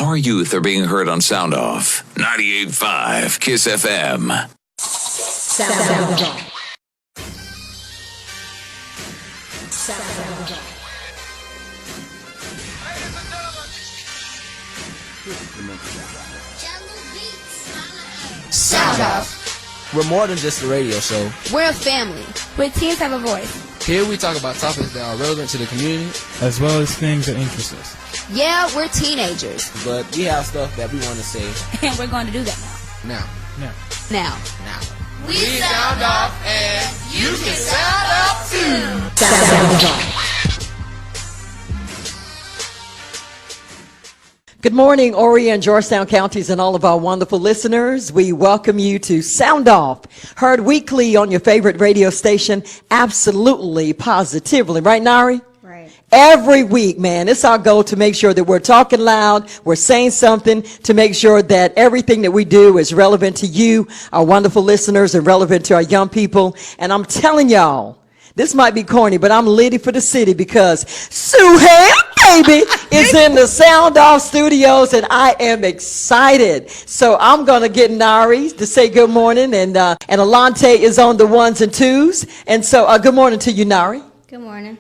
Our youth are being heard on Sound Off. 98.5 KISS FM. Sound Off. Sound Off. We're more than just a radio show. We're a family where teens have a voice. Here we talk about topics that are relevant to the community, as well as things that interest us. Yeah, we're teenagers, but we have stuff that we want to say, and we're going to do that now. Now. We sound off, and you can sound off too. Sound off. Good morning, Horry and Georgetown counties and all of our wonderful listeners. We welcome you to Sound Off, heard weekly on your favorite radio station, absolutely, positively. Right, Nari? Right. Every week, man, it's our goal to make sure that we're talking loud, we're saying something, to make sure that everything that we do is relevant to you, our wonderful listeners, and relevant to our young people. And I'm telling y'all, this might be corny, but I'm litty for the city because Sue Ham, baby, is in the Sound Off studios, and I am excited. So I'm going to get Nari to say good morning, and Alante is on the ones and twos. And so good morning to you, Nari. Good morning.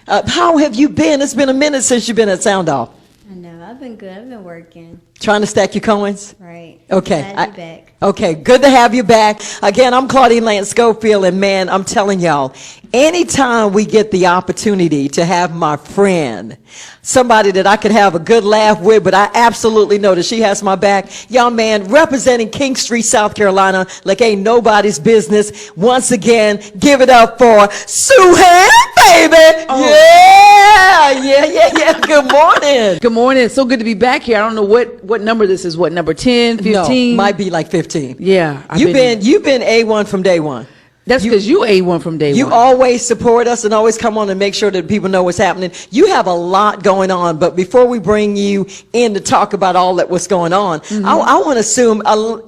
How have you been? It's been a minute since you've been at Sound Off. I know. I've been good. I've been working. Trying to stack your coins? Right. Okay. Glad to be back. Okay, good to have you back. Again, I'm Claudine Lance Schofield, and man, I'm telling y'all, anytime we get the opportunity to have my friend, somebody that I could have a good laugh with, but I absolutely know that she has my back. Y'all, man, representing King Street, South Carolina, like ain't nobody's business. Once again, give it up for Sue Ham, baby. Oh. Yeah. Good morning. Good morning. It's so good to be back here. I don't know what number this is. What, number 10, 15? No, might be like 15. Yeah. You've been A1 from day one. That's because you A1 from day one. You always support us and always come on and make sure that people know what's happening. You have a lot going on, but before we bring you in to talk about all that what's going on, I want to assume,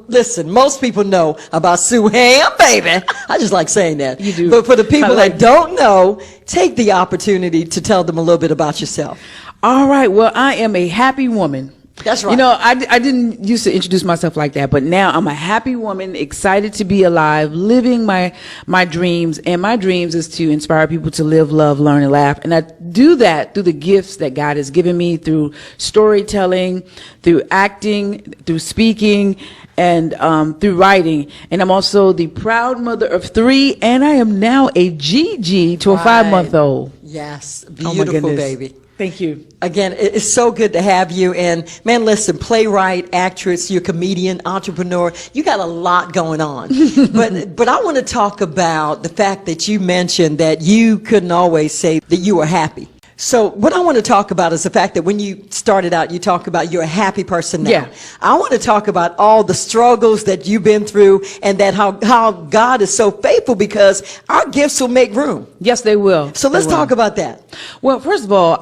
listen, most people know about Sue Ham, baby. I just like saying that. You do. But for the people that don't know, take the opportunity to tell them a little bit about yourself. All right. Well, I am a happy woman. That's right. You know, I didn't used to introduce myself like that, but now I'm a happy woman, excited to be alive, living my dreams. And my dreams is to inspire people to live, love, learn, and laugh. And I do that through the gifts that God has given me, through storytelling, through acting, through speaking, and through writing. And I'm also the proud mother of 3, and I am now a GG to a 5-month-old. Yes, beautiful baby. Thank you. Again, it's so good to have you. And man, listen, playwright, actress, you're a comedian, entrepreneur. You got a lot going on. but I want to talk about the fact that you mentioned that you couldn't always say that you were happy. So what I want to talk about is the fact that when you started out, you talk about you're a happy person now. Yeah. I want to talk about all the struggles that you've been through, and that how God is so faithful, because our gifts will make room. Yes, they will. So let's talk about that. Well, first of all,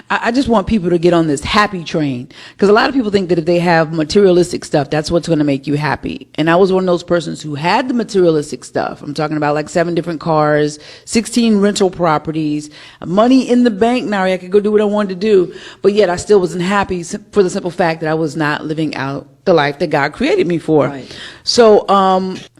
I just want people to get on this happy train, because a lot of people think that if they have materialistic stuff, that's what's going to make you happy. And I was one of those persons who had the materialistic stuff. I'm talking about like 7 different cars, 16 rental properties, money in the bank. Nari, I could go do what I wanted to do, but yet I still wasn't happy for the simple fact that I was not living out the life that God created me for. Right. So,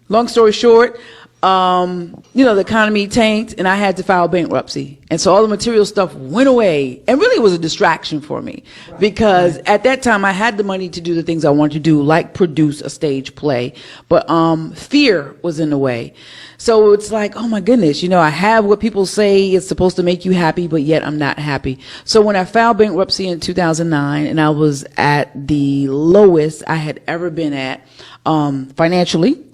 long story short, the economy tanked and I had to file bankruptcy. And so all the material stuff went away, and really it was a distraction for me, because at that time I had the money to do the things I wanted to do, like produce a stage play, but fear was in the way. So it's like, oh my goodness, I have what people say is supposed to make you happy, but yet I'm not happy. So when I filed bankruptcy in 2009, and I was at the lowest I had ever been at, financially,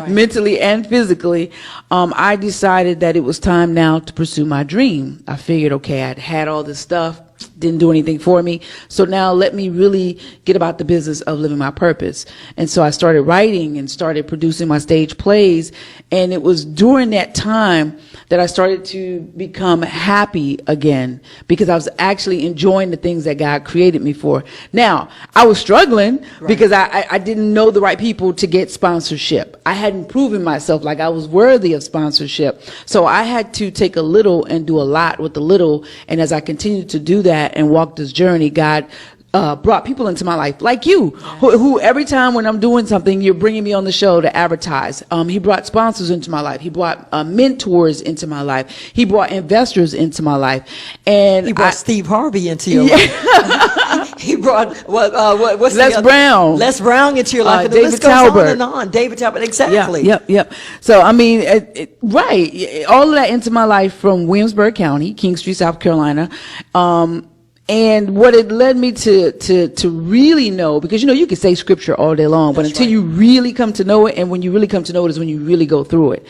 mentally and physically, I decided that it was time now to pursue my dream. I figured, okay, I'd had all this stuff, didn't do anything for me, so now let me really get about the business of living my purpose. And so I started writing and started producing my stage plays, and it was during that time that I started to become happy again, because I was actually enjoying the things that God created me for. Now, I was struggling because I didn't know the right people to get sponsorship. I hadn't proven myself like I was worthy of sponsorship. So I had to take a little and do a lot with the little. And as I continued to do that and walk this journey, God brought people into my life like you, who every time when I'm doing something, you're bringing me on the show to advertise. He brought sponsors into my life. He brought mentors into my life. He brought investors into my life, and he brought Steve Harvey into your life. He brought what's Les Brown. Les Brown into your life. And David the list goes Talbot. on and on. David Talbot, exactly. Yep. So I mean, right, all of that into my life from Williamsburg County, King Street, South Carolina. And what it led me to really know, because you can say scripture all day long, but until you really come to know it, and when you really come to know it is when you really go through it,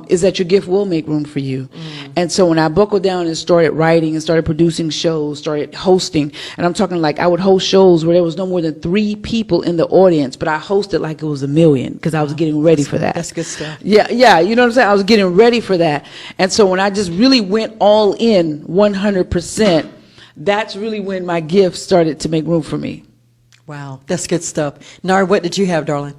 is that your gift will make room for you. And so when I buckled down and started writing and started producing shows, started hosting, and I'm talking like I would host shows where there was no more than 3 people in the audience, but I hosted like it was 1 million because I was getting ready for that. That's good stuff. Yeah, you know what I'm saying? I was getting ready for that. And so when I just really went all in 100%, that's really when my gift started to make room for me. Wow, that's good stuff. Nari, what did you have, darling?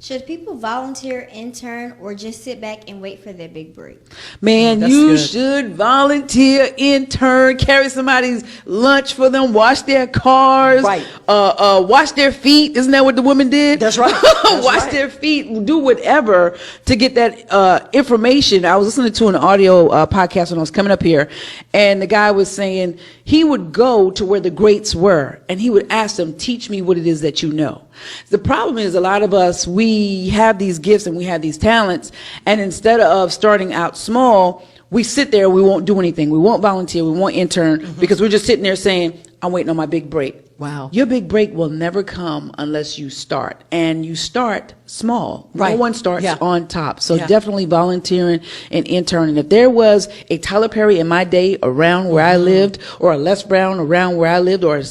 Should people volunteer, intern, or just sit back and wait for their big break? Man, That's you good. should volunteer, intern, carry somebody's lunch for them, wash their cars, Right. Wash their feet. Isn't that what the women did? That's right. That's Wash right. their feet, do whatever to get that information. I was listening to an audio podcast when I was coming up here, and the guy was saying he would go to where the greats were, and he would ask them, teach me what it is that you know. The problem is a lot of us, we have these gifts and we have these talents, and instead of starting out small, we sit there, we won't do anything. We won't volunteer, we won't intern, because we're just sitting there saying, I'm waiting on my big break. Wow. Your big break will never come unless you start. And you start small. Right. No one starts Yeah. on top. So Yeah. definitely volunteering and interning. If there was a Tyler Perry in my day around where I lived, or a Les Brown around where I lived, or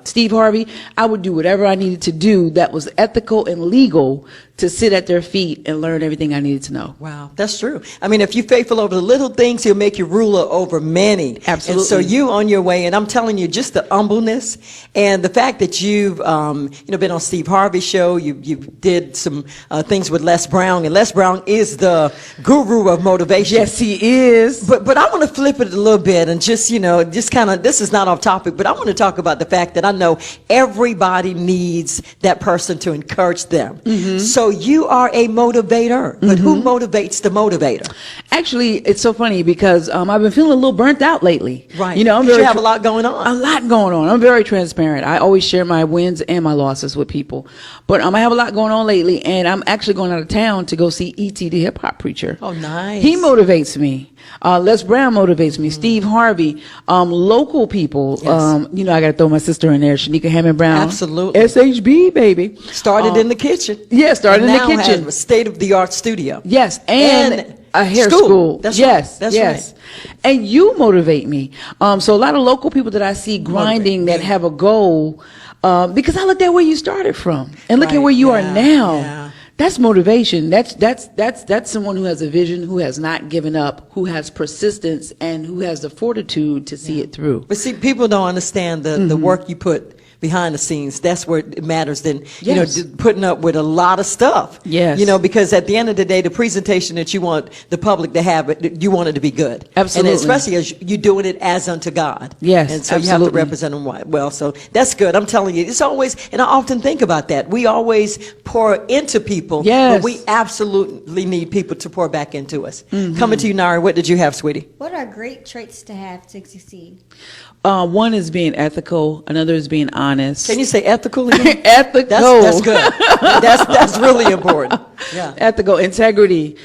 Steve Harvey, I would do whatever I needed to do that was ethical and legal to sit at their feet and learn everything I needed to know. Wow, that's true. I mean, if you're faithful over the little things, he'll make you ruler over many. Absolutely. And so you on your way, and I'm telling you, just the humbleness and the fact that you've, been on Steve Harvey's show. You did some things with Les Brown, and Les Brown is the guru of motivation. Yes, he is. But I want to flip it a little bit and just kind of, this is not off topic, but I want to talk about the fact that I know everybody needs that person to encourage them. So you are a motivator, but who motivates the motivator? Actually, it's so funny because I've been feeling a little burnt out lately. Right. You know, You have a lot going on. A lot going on. I'm very transparent. I always share my wins and my losses with people. But I have a lot going on lately, and I'm actually going out of town to go see E.T. the hip hop preacher. Oh, nice. He motivates me. Les Brown motivates me. Steve Harvey. Local people. Yes. I got to throw my sister in there, Shanika Hammond Brown. Absolutely. SHB, baby. Started in the kitchen. Yeah, started And in the now kitchen. has a state-of-the-art studio. Yes, and a hair school. That's yes, right. That's yes. right. And you motivate me. So a lot of local people that I see grinding that have a goal, because I looked at where you started from and look at Right. where you are Yeah. now. Yeah. That's motivation. That's someone who has a vision, who has not given up, who has persistence, and who has the fortitude to see it through. But see, people don't understand the work you put behind the scenes. That's where it matters than, Yes. putting up with a lot of stuff. Yes. Because at the end of the day, the presentation that you want the public to have, you want it to be good. Absolutely. And especially as you're doing it as unto God. Yes, And so you have absolutely. to represent them well. So that's good. I'm telling you, it's always, and I often think about that. We always pour into people. Yes. But we absolutely need people to pour back into us. Coming to you, Nari, what did you have, sweetie? What are great traits to have to succeed? One is being ethical. Another is being honest. Can you say ethical again? Ethical. That's good. That's really important. Yeah. Ethical, integrity,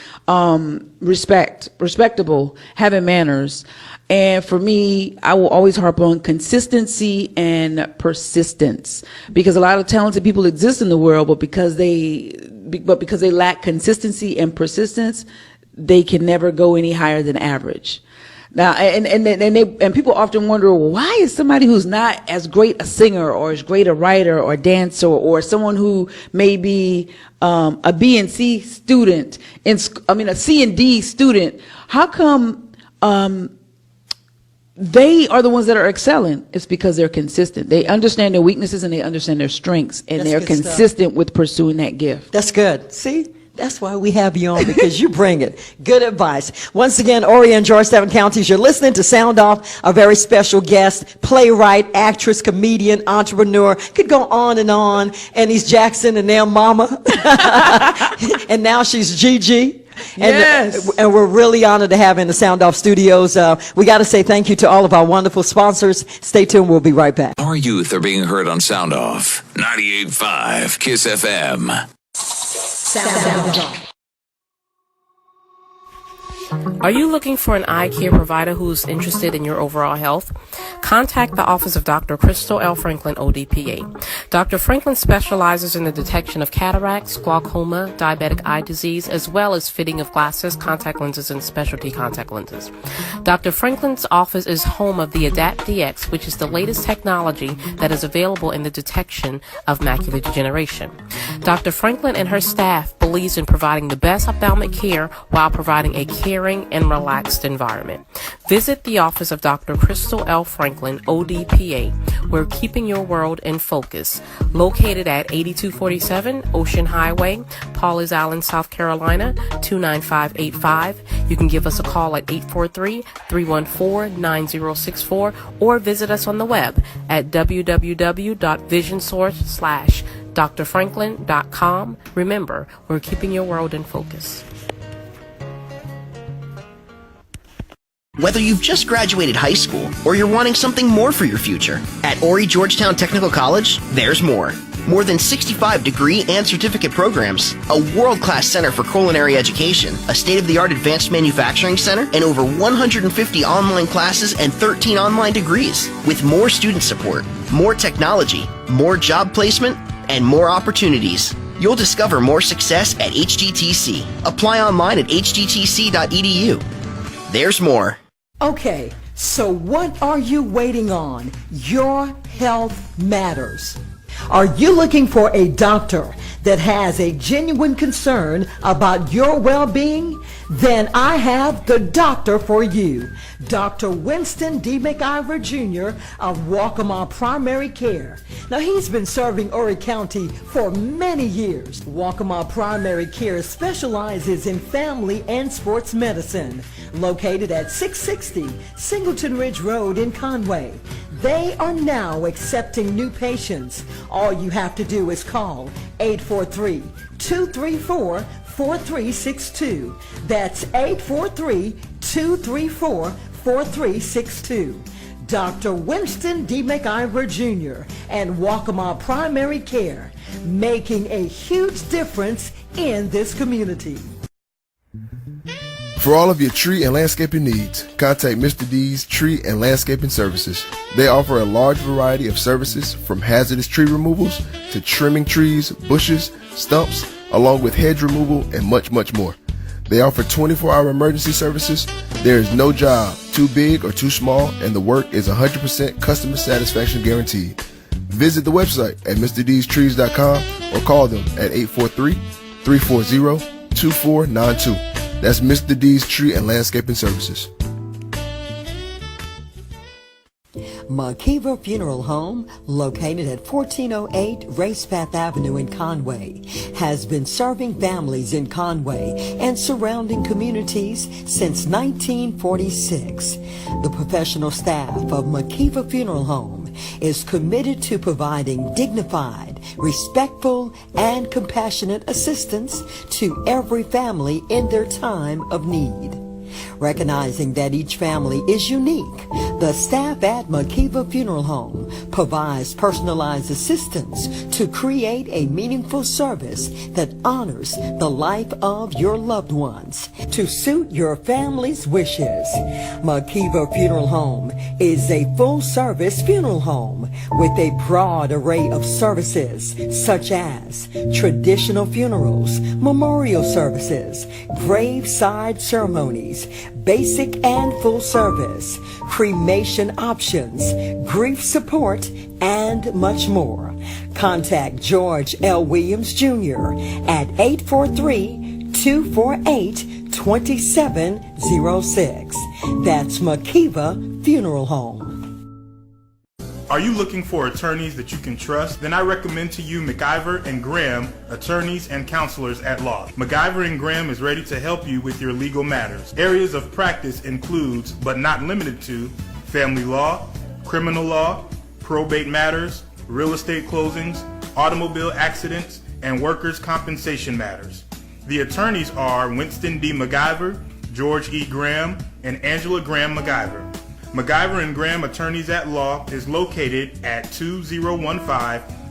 respectable, having manners. And for me, I will always harp on consistency and persistence, because a lot of talented people exist in the world, but because they lack consistency and persistence, they can never go any higher than average. Now, and people often wonder, well, why is somebody who's not as great a singer or as great a writer or dancer or someone who may be a B and C student, a C and D student, how come they are the ones that are excelling? It's because they're consistent. They understand their weaknesses and they understand their strengths, and That's they're good stuff. consistent with pursuing that gift. That's good. See? That's why we have you on, because you bring it. Good advice. Once again, Horry and Georgetown counties, you're listening to Sound Off, a very special guest, playwright, actress, comedian, entrepreneur. Could go on. And he's Jackson and now Mama. And now she's Gigi. Yes. And we're really honored to have in the Sound Off studios. We got to say thank you to all of our wonderful sponsors. Stay tuned. We'll be right back. Our youth are being heard on Sound Off. 98.5 KISS FM. Sound Off. Are you looking for an eye care provider who's interested in your overall health? Contact the office of Dr. Crystal L. Franklin, ODPA. Dr. Franklin specializes in the detection of cataracts, glaucoma, diabetic eye disease, as well as fitting of glasses, contact lenses, and specialty contact lenses. Dr. Franklin's office is home of the Adapt DX, which is the latest technology that is available in the detection of macular degeneration. Dr. Franklin and her staff believes in providing the best ophthalmic care while providing a caring and relaxed environment. Visit the office of Dr. Crystal L. Franklin, ODPA. We're keeping your world in focus. Located at 8247 Ocean Highway, Pawleys Island, South Carolina, 29585. You can give us a call at 843-314-9064 or visit us on the web at www.visionsource/drfranklin.com. Remember, we're keeping your world in focus. Whether you've just graduated high school or you're wanting something more for your future, at Horry Georgetown Technical College, there's more. More than 65 degree and certificate programs, a world-class center for culinary education, a state-of-the-art advanced manufacturing center, and over 150 online classes and 13 online degrees. With more student support, more technology, more job placement, and more opportunities. You'll discover more success at HGTC. Apply online at hgtc.edu. There's more. Okay, so what are you waiting on? Your health matters. Are you looking for a doctor that has a genuine concern about your well-being? Then I have the doctor for you. Dr. Winston D. McIver Jr. of Waccamaw Primary Care. Now, he's been serving Horry County for many years. Waccamaw Primary Care specializes in family and sports medicine. Located at 660 Singleton Ridge Road in Conway. They are now accepting new patients. All you have to do is call 843-234-4362. That's 843-234-4362. Dr. Winston D. McIver Jr. and Waccamaw Primary Care, making a huge difference in this community. For all of your tree and landscaping needs, contact Mr. D's Tree and Landscaping Services. They offer a large variety of services from hazardous tree removals to trimming trees, bushes, stumps, along with hedge removal and much, much more. They offer 24-hour emergency services. There is no job too big or too small, and the work is 100% customer satisfaction guaranteed. Visit the website at MrD'sTrees.com or call them at 843-340-2492. That's Mr. D's Tree and Landscaping Services. Makiva Funeral Home, located at 1408 Racepath Avenue in Conway, has been serving families in Conway and surrounding communities since 1946. The professional staff of Makiva Funeral Home is committed to providing dignified, respectful, and compassionate assistance to every family in their time of need. Recognizing that each family is unique, the staff at Makiva Funeral Home provides personalized assistance to create a meaningful service that honors the life of your loved ones to suit your family's wishes. Makiva Funeral Home is a full-service funeral home with a broad array of services such as traditional funerals, memorial services, graveside ceremonies, basic and full service, cremation options, grief support, and much more. Contact George L. Williams Jr. at 843-248-2706. That's Makiva Funeral Home. Are you looking for attorneys that you can trust? Then I recommend to you McIver and Graham, attorneys and counselors at law. McIver and Graham is ready to help you with your legal matters. Areas of practice includes, but not limited to, family law, criminal law, probate matters, real estate closings, automobile accidents, and workers' compensation matters. The attorneys are Winston D. McIver, George E. Graham, and Angela Graham McIver. McIver and Graham Attorneys at Law is located at 2015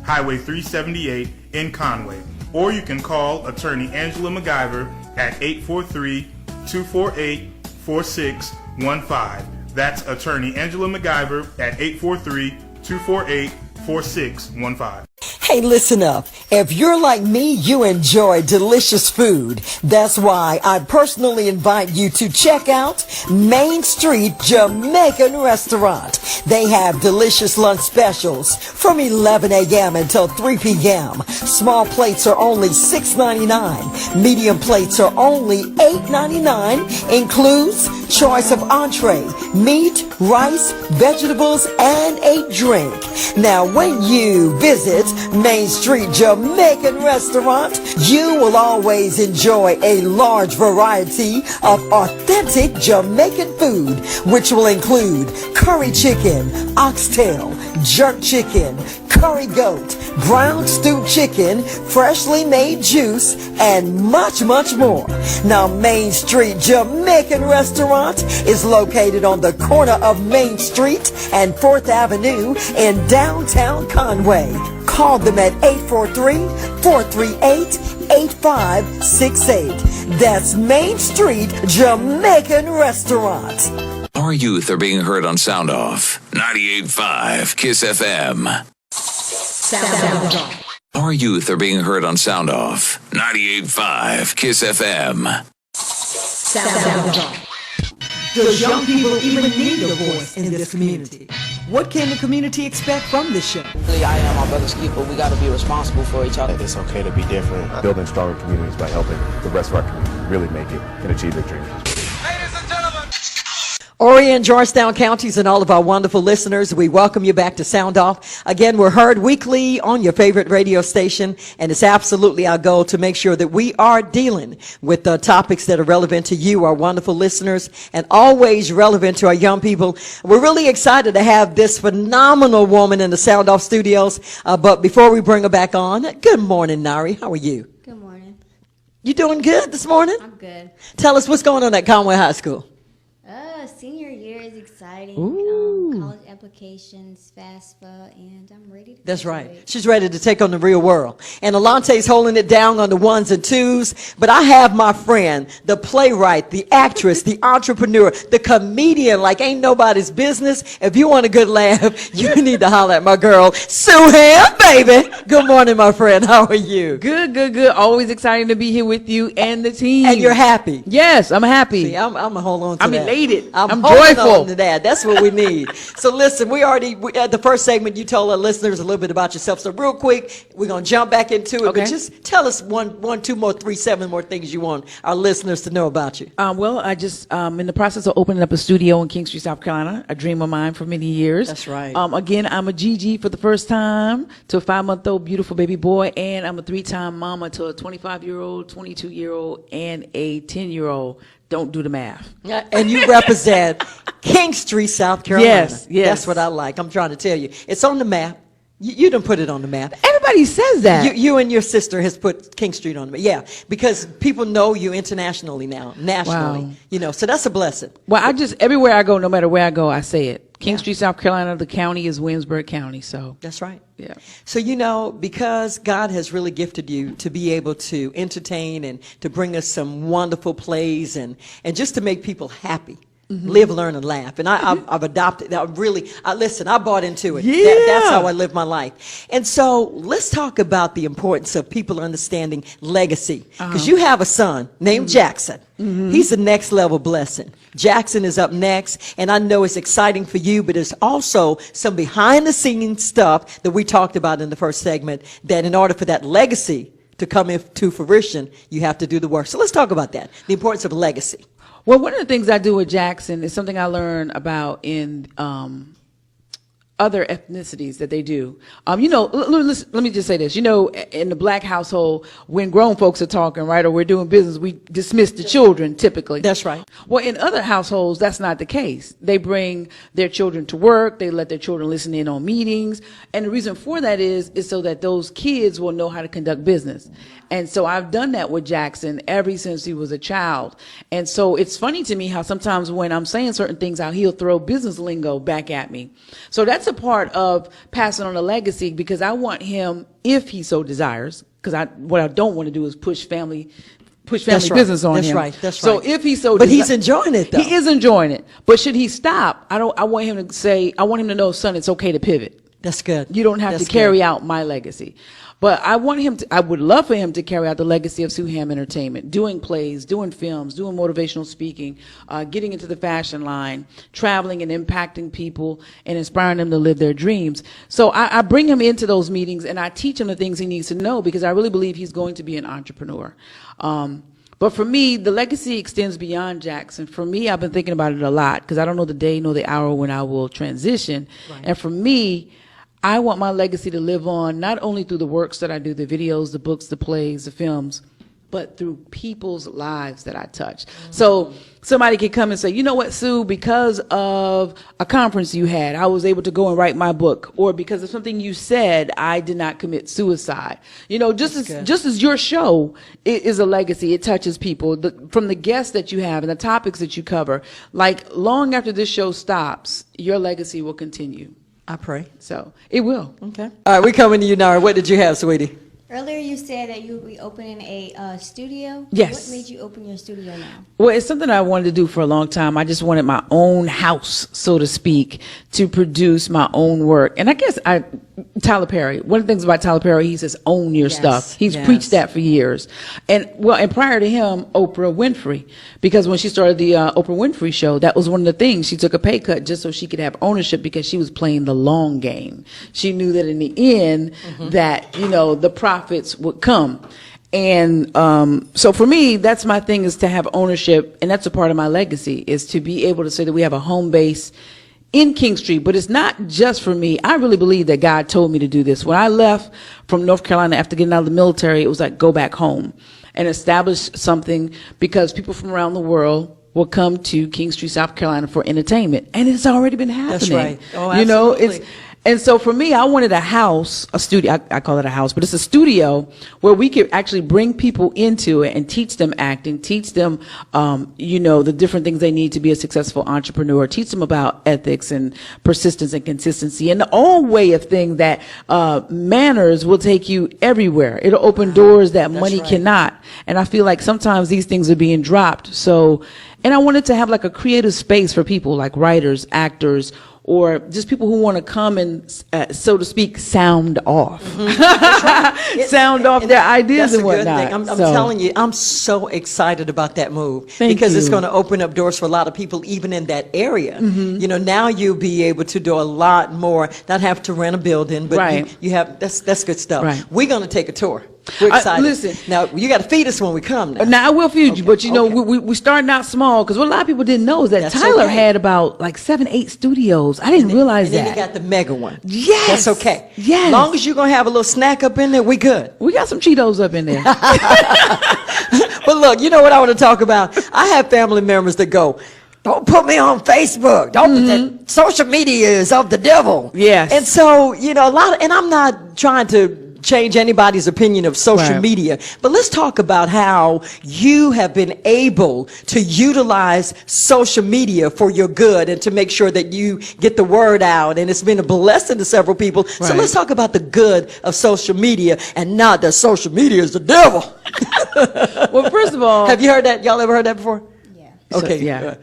Highway 378 in Conway. Or you can call attorney Angela McIver at 843-248-4615. That's attorney Angela McIver at 843-248-4615. Hey, listen up. If you're like me, you enjoy delicious food. That's why I personally invite you to check out Main Street Jamaican Restaurant. They have delicious lunch specials from 11 a.m. until 3 p.m. Small plates are only $6.99. Medium plates are only $8.99. Includes choice of entree, meat, rice, vegetables, and a drink. Now, when you visit Main Street Jamaican Restaurant, you will always enjoy a large variety of authentic Jamaican food, which will include curry chicken, oxtail, jerk chicken, curry goat, brown stewed chicken, freshly made juice, and much, much more. Now, Main Street Jamaican Restaurant is located on the corner of Main Street and 4th Avenue in downtown Conway. Call them at 843-438-8568. That's Main Street Jamaican Restaurant. Our youth are being heard on Sound Off. 98.5 KISS FM. Sound Off. Our youth are being heard on Sound Off. 98.5 KISS FM. Sound Off. Does young people even need a voice in this community? What can the community expect from this show? I am my brother's keeper. We got to be responsible for each other. It's okay to be different. Building stronger communities by helping the rest of our community really make it and achieve their dreams. Horry and Georgetown counties and all of our wonderful listeners, we welcome you back to Sound Off. Again, we're heard weekly on your favorite radio station, and it's absolutely our goal to make sure that we are dealing with the topics that are relevant to you, our wonderful listeners, and always relevant to our young people. We're really excited to have this phenomenal woman in the Sound Off studios, but before we bring her back on, good morning, Nari. How are you? Good morning. You doing good this morning? I'm good. Tell us what's going on at Conway High School. Senior year is exciting. College applications, FAFSA, and I'm ready to That's graduate. right. She's ready to take on the real world. And Alonte's holding it down on the ones and twos. But I have my friend, the playwright, the actress, the entrepreneur, the comedian, like ain't nobody's business. If you want a good laugh, you need to holler at my girl, Suhan, baby. Good morning, my friend. How are you? Good, good, good. Always excited to be here with you and the team. And you're happy. Yes, I'm happy. See, I'm going to hold on to I'm that. elated. I'm holding joyful. on to that. That's what we need. So listen, at the first segment, you told our listeners a little bit about yourself. So real quick, we're going to jump back into it. Okay. But just tell us one, two more, three, seven more things you want our listeners to know about you. Well, I just in the process of opening up a studio in King Street, South Carolina, a dream of mine for many years. That's right. Again, I'm a GG for the first time to a 5-month-old beautiful baby boy, and I'm a 3-time mama to a 25-year-old, 22-year-old, and a 10-year-old. Don't do the math. Yeah, and you represent King Street, South Carolina. Yes, yes. That's what I like. I'm trying to tell you. It's on the map. You done put it on the map. Everybody says that. You and your sister has put King Street on the map. Yeah, because people know you internationally now, nationally. Wow. You know, so that's a blessing. Well, everywhere I go, no matter where I go, I say it. King Street, South Carolina, the county is Williamsburg County, so. That's right. Yeah. So, you know, because God has really gifted you to be able to entertain and to bring us some wonderful plays and just to make people happy. Mm-hmm. Live, learn, and laugh. And I've adopted that. Listen, I bought into it. Yeah. That's how I live my life. And so let's talk about the importance of people understanding legacy. Because you have a son named Jackson. Mm-hmm. He's the next level blessing. Jackson is up next. And I know it's exciting for you, but there's also some behind the scenes stuff that we talked about in the first segment that in order for that legacy to come into fruition, you have to do the work. So let's talk about that. The importance of legacy. Well, one of the things I do with Jackson is something I learned about in other ethnicities that they do. Let me just say this. In the black household, when grown folks are talking, right, or we're doing business, we dismiss the children typically. That's right. Well, in other households, that's not the case. They bring their children to work. They let their children listen in on meetings. And the reason for that is so that those kids will know how to conduct business. And so I've done that with Jackson ever since he was a child. And so it's funny to me how sometimes when I'm saying certain things, how he'll throw business lingo back at me. So that's a part of passing on a legacy, because I want him, if he so desires, because what I don't want to do is push family business on him. That's right. So if he so but he's enjoying it though. He is enjoying it. But should he stop, I want him to know, son, it's okay to pivot. That's good. You don't have to carry out my legacy. But I would love for him to carry out the legacy of Sue Ham Entertainment, doing plays, doing films, doing motivational speaking, getting into the fashion line, traveling and impacting people and inspiring them to live their dreams. So I bring him into those meetings and I teach him the things he needs to know, because I really believe he's going to be an entrepreneur. But for me, the legacy extends beyond Jackson. For me, I've been thinking about it a lot, because I don't know the day nor the hour when I will transition. Right. And for me, I want my legacy to live on not only through the works that I do, the videos, the books, the plays, the films, but through people's lives that I touch. Mm-hmm. So somebody could come and say, you know what, Sue, because of a conference you had, I was able to go and write my book. Or because of something you said, I did not commit suicide. Just as your show is a legacy, it touches people. From the guests that you have and the topics that you cover, like long after this show stops, your legacy will continue. I pray. So it will. Okay. All right, we're coming to you now. What did you have, sweetie? Earlier you said that you would be opening a studio. Yes. What made you open your studio now? Well, it's something I wanted to do for a long time. I just wanted my own house, so to speak, to produce my own work. And I guess Tyler Perry, one of the things about Tyler Perry, he says, own your stuff. He's preached that for years. And prior to him, Oprah Winfrey, because when she started the Oprah Winfrey show, that was one of the things. She took a pay cut just so she could have ownership, because she was playing the long game. She knew that in the end, that, the profits would come. And so for me, that's my thing, is to have ownership. And that's a part of my legacy, is to be able to say that we have a home base in King Street. But it's not just for me. I really believe that God told me to do this. When I left from North Carolina after getting out of the military, it was like, go back home and establish something, because people from around the world will come to King Street, South Carolina for entertainment. And it's already been happening. That's right. Oh, absolutely. And so for me, I wanted a house, a studio. I call it a house, but it's a studio where we could actually bring people into it and teach them acting, teach them, the different things they need to be a successful entrepreneur, teach them about ethics and persistence and consistency, and the old way of thing that manners will take you everywhere. It'll open doors that money cannot. And I feel like sometimes these things are being dropped. And I wanted to have like a creative space for people like writers, actors, or just people who want to come and, so to speak, sound off. Sound off their ideas and whatnot. I'm telling you, I'm so excited about that move. Because it's going to open up doors for a lot of people, even in that area. Now you'll be able to do a lot more, not have to rent a building, but you have, that's good stuff. Right. We're going to take a tour. We're excited. Listen, now you got to feed us when we come. Now I will feed you, but we starting out small, because what a lot of people didn't know is that Tyler had about like 7-8 studios. I didn't realize that. And then he got the mega one. Yes, that's okay. Yes, as long as you're gonna have a little snack up in there, we good. We got some Cheetos up in there. But look, you know what I want to talk about? I have family members that go, don't put me on Facebook. Don't. Social media is of the devil. Yes. And so and I'm not trying to change anybody's opinion of social media, but let's talk about how you have been able to utilize social media for your good and to make sure that you get the word out, and it's been a blessing to several people. So let's talk about the good of social media, and not that social media is the devil. Well, first of all, have you heard that? Y'all ever heard that before? Okay.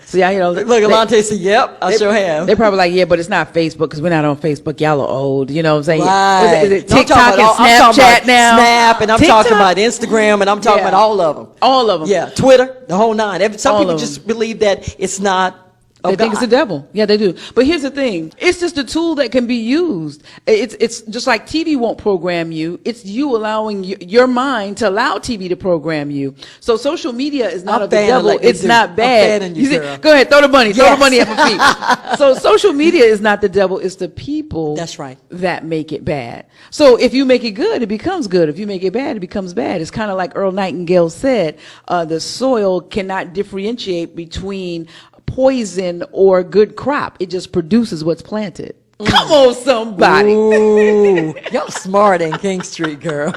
So look, Alante said, "Yep, I sure have." They're probably like, "Yeah, but it's not Facebook, because we're not on Facebook. Y'all are old." You know what I'm saying? Right. Is it TikTok and Snapchat now? Snap, and I'm talking about Instagram, and I'm talking about all of them. All of them. Yeah, Twitter, the whole nine. Some people just believe that it's not They think it's the devil. Yeah, they do. But here's the thing. It's just a tool that can be used. It's just like TV won't program you. It's you allowing your mind to allow TV to program you. So social media is not of the devil. It's not bad. You go ahead, throw the money. Throw the money at my feet. So social media is not the devil. It's the people. That's right. That make it bad. So if you make it good, it becomes good. If you make it bad, it becomes bad. It's kind of like Earl Nightingale said, the soil cannot differentiate between poison or good crop. It just produces what's planted. Come on, somebody. Ooh, y'all smart in King Street, girl.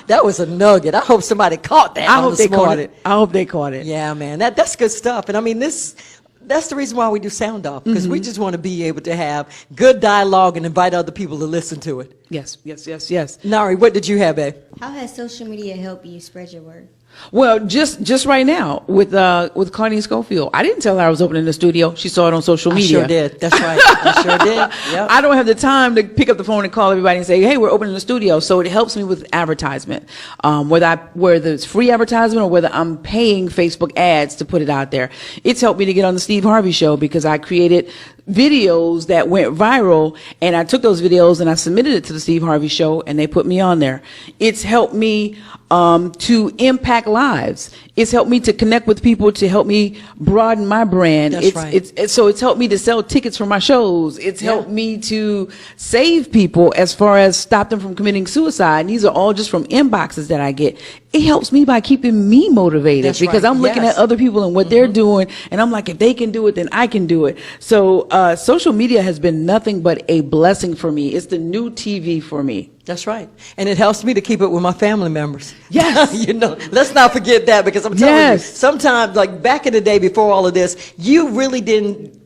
That was a nugget. I hope somebody caught that. I hope they caught it. I hope they caught it. Yeah, man. That's good stuff. And I mean, that's the reason why we do Sound Off, because we just want to be able to have good dialogue and invite other people to listen to it. Yes, yes, yes, yes. Nari, what did you have, babe? How has social media helped you spread your word? Well, just right now with Claudine Schofield, I didn't tell her I was opening the studio. She saw it on social media. I sure did. That's right. I sure did. Yep. I don't have the time to pick up the phone and call everybody and say, "Hey, we're opening the studio." So it helps me with advertisement, whether it's free advertisement or whether I'm paying Facebook ads to put it out there. It's helped me to get on the Steve Harvey Show because I created videos that went viral, and I took those videos and I submitted it to the Steve Harvey Show, and they put me on there. It's helped me to impact lives. It's helped me to connect with people, to help me broaden my brand. That's right. So it's helped me to sell tickets for my shows. It's helped me to save people as far as stop them from committing suicide. And these are all just from inboxes that I get. It helps me by keeping me motivated. That's because right. I'm looking at other people and what they're doing, and I'm like, if they can do it, then I can do it. So social media has been nothing but a blessing for me. It's the new TV for me. That's right. And it helps me to keep it with my family members. Yes. Let's not forget that, because I'm telling you, sometimes, like back in the day before all of this, you really didn't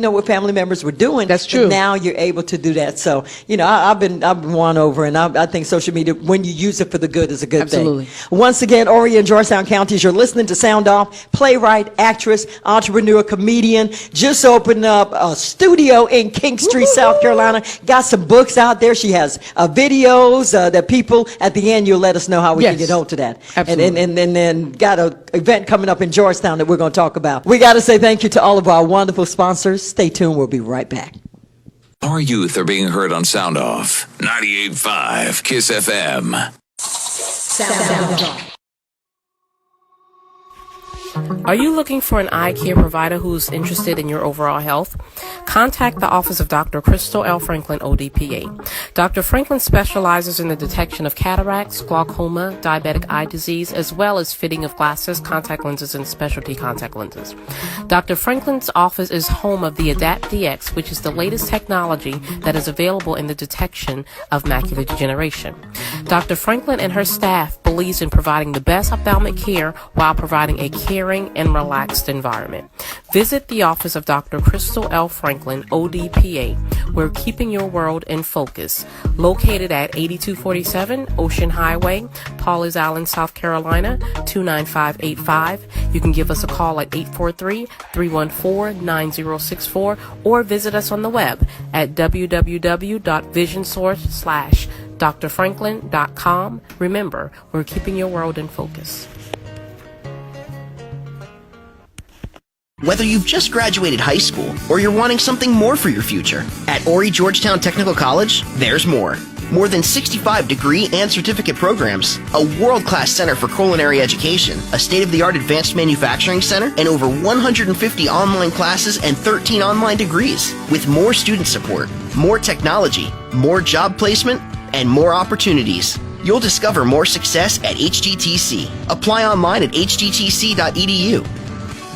know what family members were doing. That's true. But now you're able to do that. So, I've been won over, and I think social media, when you use it for the good, is a good thing. Once again, Horry and Georgetown counties, you're listening to Sound Off. Playwright, actress, entrepreneur, comedian, just opened up a studio in King Street, South Carolina. Got some books out there. She has videos that people, at the end, you'll let us know how we can get hold to that. Absolutely. And then got an event coming up in Georgetown that we're going to talk about. We got to say thank you to all of our wonderful sponsors. Stay tuned. We'll be right back. Our youth are being heard on Sound Off 98.5 KISS FM. Sound Off. Are you looking for an eye care provider who's interested in your overall health? Contact the office of Dr. Crystal L. Franklin, ODPA. Dr. Franklin specializes in the detection of cataracts, glaucoma, diabetic eye disease, as well as fitting of glasses, contact lenses, and specialty contact lenses. Dr. Franklin's office is home of the Adapt DX, which is the latest technology that is available in the detection of macular degeneration. Dr. Franklin and her staff believes in providing the best ophthalmic care while providing a caring and relaxed environment. Visit the office of Dr. Crystal L. Franklin, ODPA. We're keeping your world in focus. Located at 8247 Ocean Highway, Pawleys Island, South Carolina, 29585. You can give us a call at 843-314-9064 or visit us on the web at www.visionsource/drfranklin.com. Remember, we're keeping your world in focus. Whether you've just graduated high school or you're wanting something more for your future, at Horry Georgetown Technical College, there's more. More than 65 degree and certificate programs, a world-class center for culinary education, a state-of-the-art advanced manufacturing center, and over 150 online classes and 13 online degrees. With more student support, more technology, more job placement, and more opportunities. You'll discover more success at HGTC. Apply online at hgtc.edu.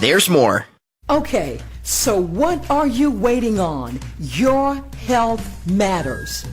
There's more. Okay, so what are you waiting on? Your health matters.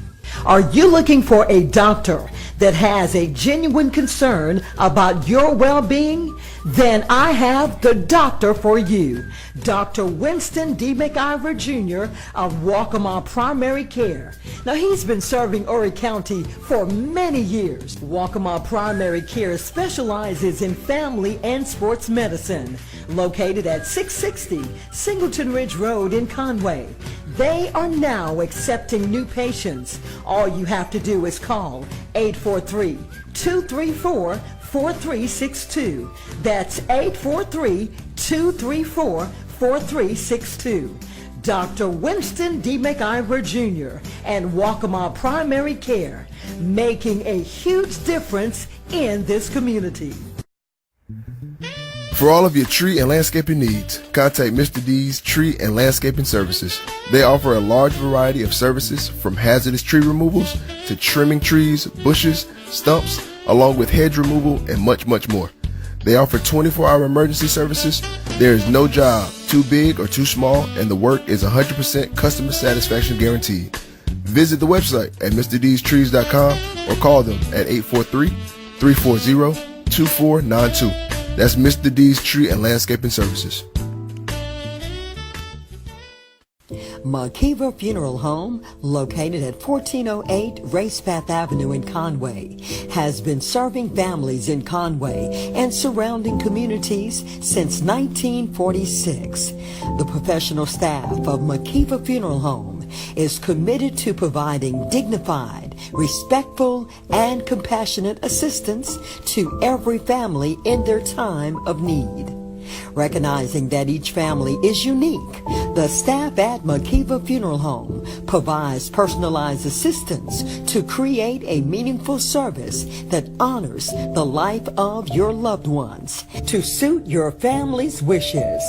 Are you looking for a doctor that has a genuine concern about your well-being? Then I have the doctor for you. Dr. Winston D. McIver Jr. of Waccamaw Primary Care. Now, he's been serving Horry County for many years. Waccamaw Primary Care specializes in family and sports medicine. Located at 660 Singleton Ridge Road in Conway. They are now accepting new patients. All you have to do is call 843-234-4362. That's 843-234-4362. 84362. Dr. Winston D. McIver Jr. and Waccamaw Primary Care, making a huge difference in this community. For all of your tree and landscaping needs, contact Mr. D's Tree and Landscaping Services. They offer a large variety of services from hazardous tree removals to trimming trees, bushes, stumps, along with hedge removal and much, much more. They offer 24-hour emergency services. There is no job too big or too small, and the work is 100% customer satisfaction guaranteed. Visit the website at MrD'sTrees.com or call them at 843-340-2492. That's Mr. D's Tree and Landscaping Services. Makiva Funeral Home, located at 1408 Racepath Avenue in Conway, has been serving families in Conway and surrounding communities since 1946. The professional staff of Makiva Funeral Home is committed to providing dignified, respectful, and compassionate assistance to every family in their time of need. Recognizing that each family is unique, the staff at Makiva Funeral Home provides personalized assistance to create a meaningful service that honors the life of your loved ones to suit your family's wishes.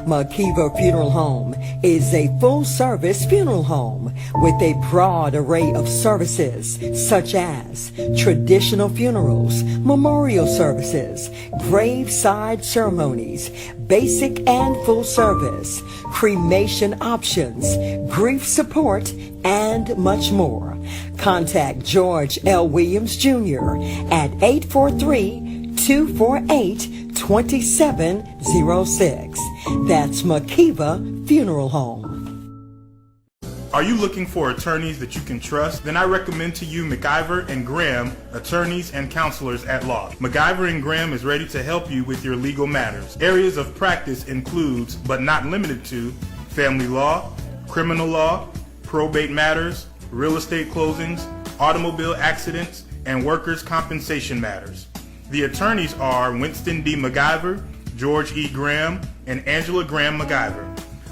Makiva Funeral Home is a full-service funeral home with a broad array of services such as traditional funerals, memorial services, graveside ceremonies, basic and full service, cremation options, grief support, and much more. Contact George L. Williams Jr. at 843-248-2706. That's Makiva Funeral Home. Are you looking for attorneys that you can trust? Then I recommend to you McIver and Graham, attorneys and counselors at law. McIver and Graham is ready to help you with your legal matters. Areas of practice includes, but not limited to, family law, criminal law, probate matters, real estate closings, automobile accidents, and workers' compensation matters. The attorneys are Winston D. McIver, George E. Graham, and Angela Graham McIver.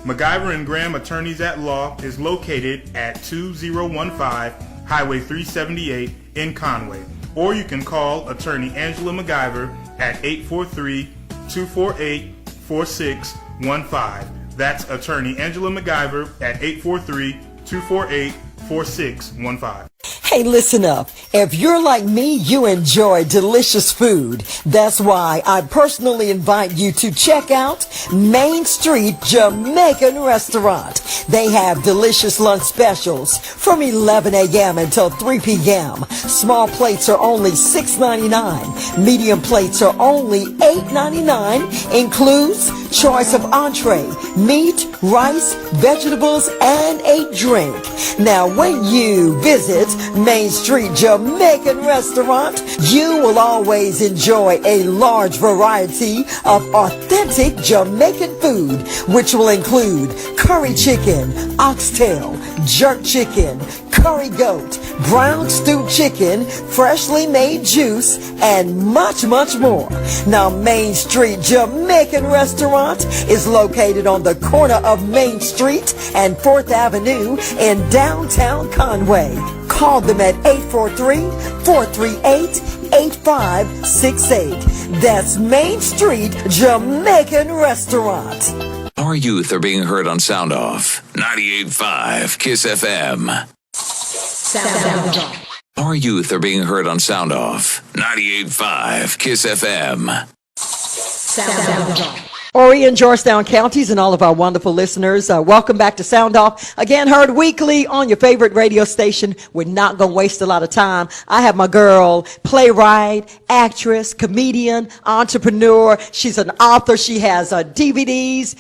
McIver and Graham Attorneys at Law is located at 2015 Highway 378 in Conway. Or you can call attorney Angela McIver at 843-248-4615. That's attorney Angela McIver at 843-248-4615. Hey, listen up. If you're like me, you enjoy delicious food. That's why I personally invite you to check out Main Street Jamaican Restaurant. They have delicious lunch specials from 11 a.m. until 3 p.m. Small plates are only $6.99. Medium plates are only $8.99. Includes choice of entree, meat, rice, vegetables, and a drink. Now, when you visit Main Street Jamaican Restaurant, you will always enjoy a large variety of authentic Jamaican food, which will include curry chicken, oxtail, jerk chicken, curry goat, brown stewed chicken, freshly made juice, and much, much more. Now, Main Street Jamaican Restaurant is located on the corner of Main Street and 4th Avenue in downtown Conway. Call them at 843-438-8568. That's Main Street Jamaican Restaurant. Our youth are being heard on Sound Off. 98.5 KISS FM. Sound Off. Our youth are being heard on Sound Off. 98.5 KISS FM. Sound Off. Horry and Georgetown counties and all of our wonderful listeners, welcome back to Sound Off. Again, heard weekly on your favorite radio station. We're not going to waste a lot of time. I have my girl, playwright, actress, comedian, entrepreneur. She's an author. She has DVDs.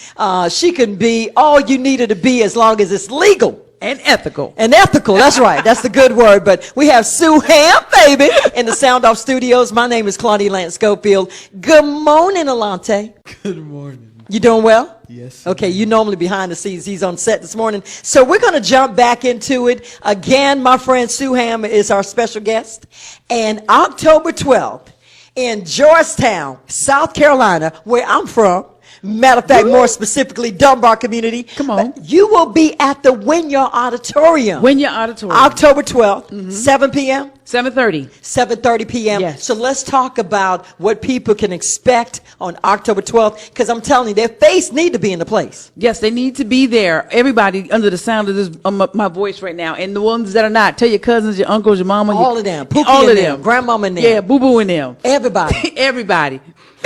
She can be all you need her to be as long as it's legal. And ethical. And ethical, that's right. That's the good word. But we have Sue Ham, baby, in the Sound Off studios. My name is Claudia Lance Schofield. Good morning, Alante. Good morning. You doing well? Yes. Okay, you normally behind the scenes. He's on set this morning. So we're going to jump back into it. Again, my friend Sue Ham is our special guest. And October 12th in Georgetown, South Carolina, where I'm from, Matter of fact, more specifically, Dunbar community. Come on. You will be at the Wynyard Auditorium. Wynyard Auditorium. October 12th, 7 p.m. 7:30. 7:30 p.m. Yes. So let's talk about what people can expect on October 12th, because I'm telling you, their face need to be in the place. Yes, they need to be there. Everybody under the sound of this, my voice right now, and the ones that are not, tell your cousins, your uncles, your mama, All of them. Pookie all and of them. Grandmama and them. Yeah, Boo Boo and them. Everybody. Everybody.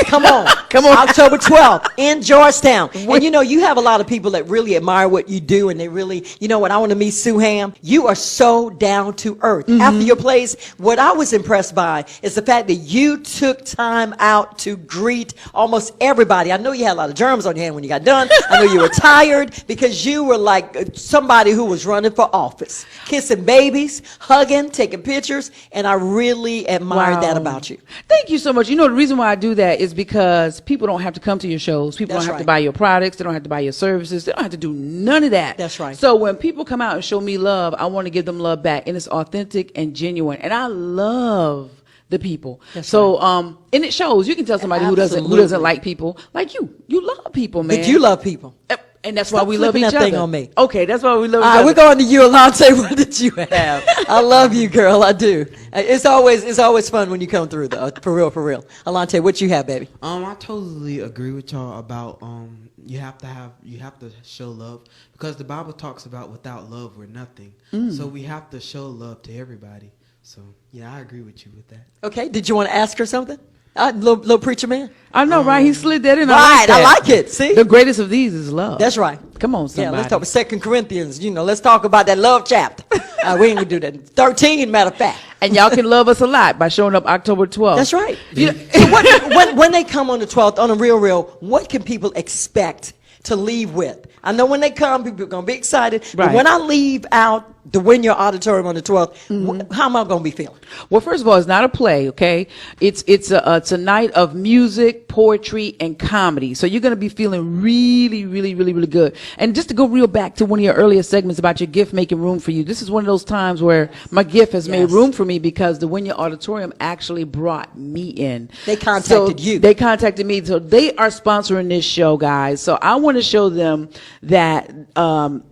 Come on. Come on. October 12th in Georgetown. And you know, you have a lot of people that really admire what you do, and they really, you know what, I want to meet Sue Ham. You are so down to earth. After your plays, what I was impressed by is the fact that you took time out to greet almost everybody. I know you had a lot of germs on your hand when you got done. I know you were tired because you were like somebody who was running for office, kissing babies, hugging, taking pictures, and I really admired that about you. Thank you so much. You know, the reason why I do that is because people don't have to come to your shows. People don't have to buy your products. They don't have to buy your services. They don't have to do none of that. That's right. So when people come out and show me love, I want to give them love back, and it's authentic and genuine. And I love the people. So and it shows. You can tell somebody who doesn't like people. Like you love people, man. But you love people. And that's why we love each that other. Thing on me. Okay, that's why we love each All other. right, we're going to you, Alante. What did you have? I love you, girl. I do. It's always fun when you come through, though. For real. Alante, what you have, baby? I totally agree with y'all about you have to show love, because the Bible talks about without love we're nothing. So we have to show love to everybody. So yeah, I agree with you with that. Okay. Did you want to ask her something? Little preacher man. I know, right? He slid that in. Right, I like it. See, the greatest of these is love. That's right. Come on, somebody. Yeah, let's talk about 2 Corinthians. You know, let's talk about that love chapter. We ain't gonna do that. 13, matter of fact. And y'all can love us a lot by showing up October 12th. That's right. So when they come on the 12th, on the real, what can people expect to leave with? I know when they come, people are going to be excited. Right. But when I leave out the Wynyard Auditorium on the 12th, how am I going to be feeling? Well, first of all, it's not a play, okay? It's a night of music, poetry, and comedy. So you're going to be feeling really, really, really, really good. And just to go real back to one of your earlier segments about your gift making room for you, this is one of those times where my gift has made room for me, because the Wynyard Auditorium actually brought me in. They contacted you. They contacted me. So they are sponsoring this show, guys. So I want to show them that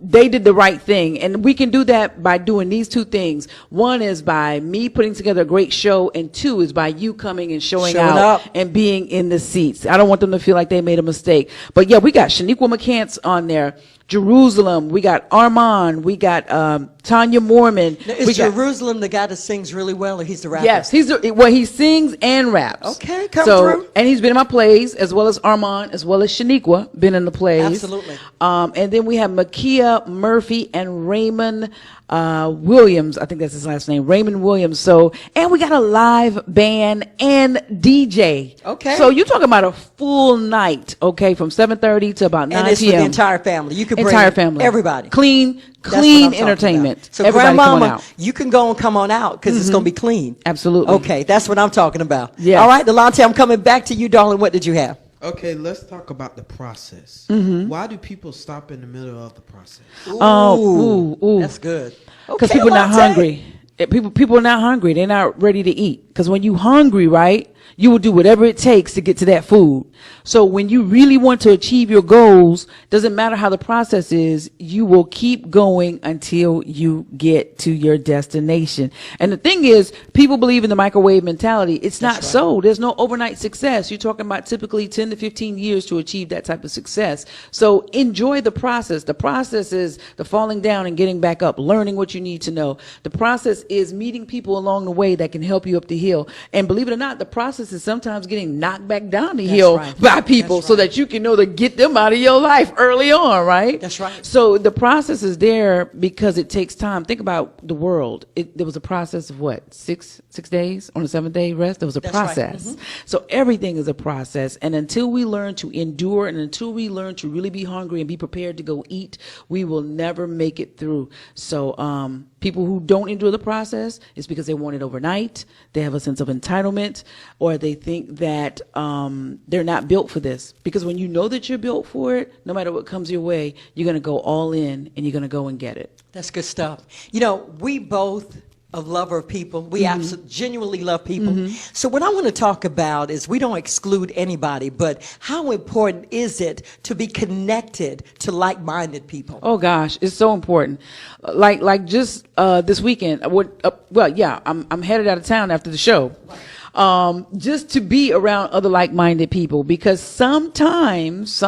they did the right thing. And we can do that by doing these two things. One is by me putting together a great show, and two is by you coming and showing out and being in the seats. I don't want them to feel like they made a mistake. But yeah, we got Shaniqua McCants on there, Jerusalem, we got Armand, we got Tanya Mormon. Now, is Jerusalem the guy that sings really well, or he's the rapper? Yes, he sings and raps. Okay, come through. And he's been in my plays, as well as Armand, as well as Shaniqua, been in the plays. Absolutely. And then we have Makia Murphy and Raymond Williams. I think that's his last name, Raymond Williams. So, and we got a live band and DJ. Okay. So you're talking about a full night, okay, from 7:30 to about 9 and it's p.m. for the entire family. You can bring entire family, everybody. Clean entertainment. So everybody grandmama, you can go and come on out, because it's going to be clean. Absolutely. Okay, that's what I'm talking about. Yeah. All right, Delonte, I'm coming back to you, darling. What did you have? Okay, let's talk about the process. Why do people stop in the middle of the process? Ooh. That's good. Because people are not hungry. People are not hungry. They're not ready to eat. Because when you hungry, right, you will do whatever it takes to get to that food. So when you really want to achieve your goals, doesn't matter how the process is, you will keep going until you get to your destination. And the thing is, people believe in the microwave mentality. It's not so. There's no overnight success. You're talking about typically 10 to 15 years to achieve that type of success. So enjoy the process. The process is the falling down and getting back up, learning what you need to know. The process is meeting people along the way that can help you up the hill. And believe it or not, the process is sometimes getting knocked back down the hill by people, so that you can know to get them out of your life early on, right? That's right. So the process is there because it takes time. Think about the world. There was a process of what, six days on the 7th day rest? There was a process. So everything is a process. And until we learn to endure, and until we learn to really be hungry and be prepared to go eat, we will never make it through. So people who don't endure the process is because they want it overnight. They have a sense of entitlement, or they think that they're not built for this. Because when you know that you're built for it, no matter what comes your way, you're going to go all in, and you're going to go and get it. That's good stuff. You know, we both a lover of people. We genuinely love people. So what I want to talk about is we don't exclude anybody, but how important is it to be connected to like-minded people? Oh gosh, it's so important. Like just this weekend, I'm headed out of town after the show. Just to be around other like-minded people, because sometimes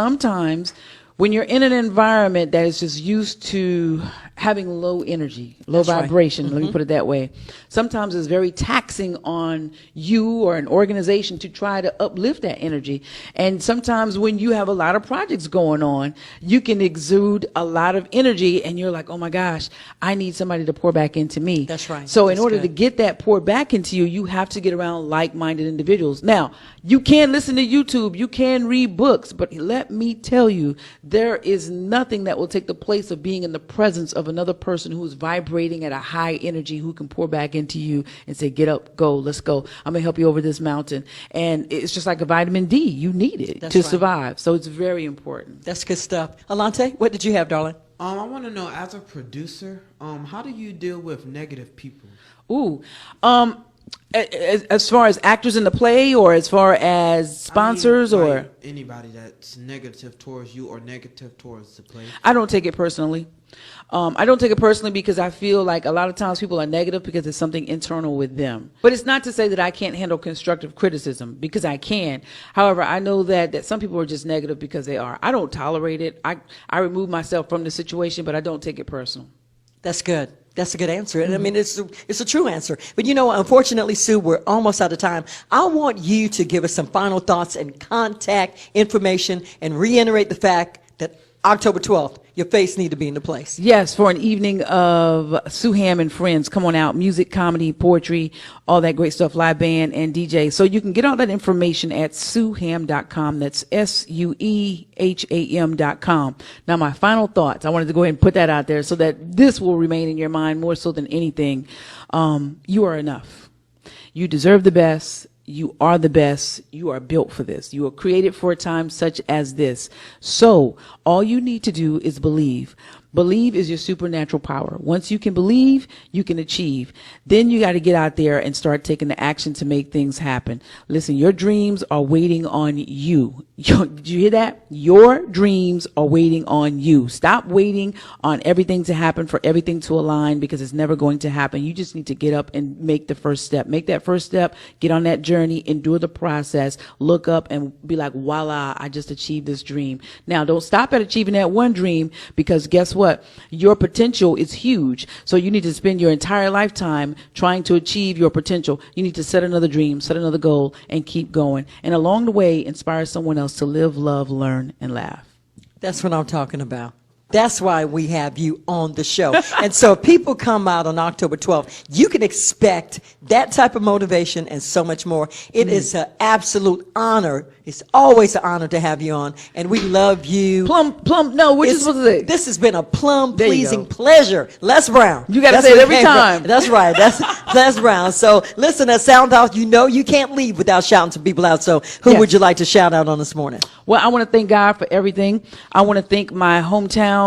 when you're in an environment that is just used to having low energy, low vibration, let me put it that way, sometimes it's very taxing on you or an organization to try to uplift that energy. And sometimes when you have a lot of projects going on, you can exude a lot of energy and you're like, oh my gosh, I need somebody to pour back into me. That's right. So in order to get that poured back into you, you have to get around like-minded individuals. Now, you can listen to YouTube, you can read books, but let me tell you, there is nothing that will take the place of being in the presence of another person who is vibrating at a high energy, who can pour back into you and say, get up, go, let's go. I'm going to help you over this mountain. And it's just like a vitamin D. You need it to survive. So it's very important. That's good stuff. Alante, what did you have, darling? I want to know, as a producer, how do you deal with negative people? Ooh, as far as actors in the play, or as far as sponsors, or anybody that's negative towards you or negative towards the play? I don't take it personally. I don't take it personally because I feel like a lot of times people are negative because it's something internal with them. But it's not to say that I can't handle constructive criticism, because I can. However, I know that some people are just negative because they are. I don't tolerate it. I remove myself from the situation, but I don't take it personal. That's good. That's a good answer. And I mean, it's a true answer. But you know, unfortunately, Sue, we're almost out of time. I want you to give us some final thoughts and contact information and reiterate the fact that October 12th, your face need to be in the place. Yes, for an evening of Suham and Friends. Come on out. Music, comedy, poetry, all that great stuff, live band and DJ. So you can get all that information at suham.com. That's SUEHAM.com. Now, my final thoughts, I wanted to go ahead and put that out there so that this will remain in your mind more so than anything. You are enough. You deserve the best. You are the best. You are built for this. You were created for a time such as this. So all you need to do is believe. Believe is your supernatural power. Once you can believe, you can achieve. Then you got to get out there and start taking the action to make things happen. Listen, your dreams are waiting on you. Did you hear that? Your dreams are waiting on you. Stop waiting on everything to happen, for everything to align, because it's never going to happen. You just need to get up and make the first step. Make that first step. Get on that journey. Endure the process. Look up and be like, voila, I just achieved this dream. Now, don't stop at achieving that one dream, because guess what? Your potential is huge. So you need to spend your entire lifetime trying to achieve your potential. You need to set another dream, set another goal, and keep going. And along the way, inspire someone else to live, love, learn, and laugh. That's what I'm talking about. That's why we have you on the show. And so if people come out on October 12th, you can expect that type of motivation and so much more. It is an absolute honor. It's always an honor to have you on. And we love you. No, what you supposed to say? This has been a pleasing pleasure. Les Brown. You got to say it every time. That's right. That's Les Brown. So listen, at Sound Off, you know you can't leave without shouting some people out. So who would you like to shout out on this morning? Well, I want to thank God for everything. I want to thank my hometown,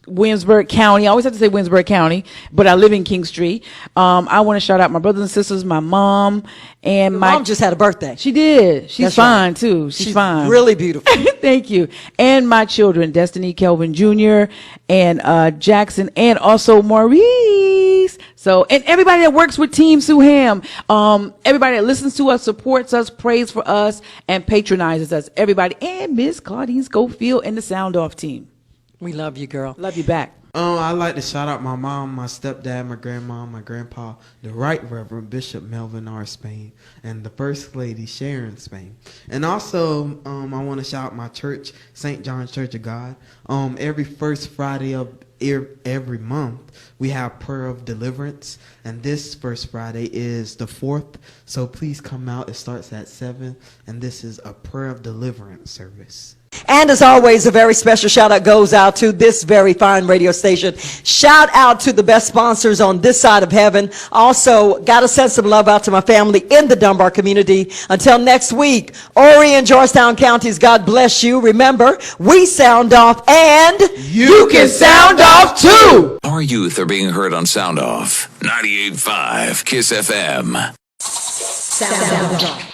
Williamsburg County. I always have to say Williamsburg County, but I live in King Street. I want to shout out my brothers and sisters, my mom, and my mom just had a birthday. She did. She's fine too. She's fine. Really beautiful. Thank you. And my children, Destiny, Kelvin Jr., and Jackson, and also Maurice. So, and everybody that works with Team Suham, everybody that listens to us, supports us, prays for us, and patronizes us. Everybody, and Miss Claudine Schofield and the Sound Off team. We love you, girl. Love you back. I'd like to shout out my mom, my stepdad, my grandma, my grandpa, the Right Reverend Bishop Melvin R. Spain, and the First Lady Sharon Spain. And also, I want to shout out my church, St. John's Church of God. Every first Friday of every month, we have prayer of deliverance, and this first Friday is the 4th. So please come out. It starts at 7, and this is a prayer of deliverance service. And as always, a very special shout out goes out to this very fine radio station. Shout out to the best sponsors on this side of heaven. Also, gotta send some love out to my family in the Dunbar community. Until next week, Horry and Georgetown counties, God bless you. Remember, we sound off and You can sound off too. Our youth are being heard on Sound Off. 98.5 KISS FM. sound off.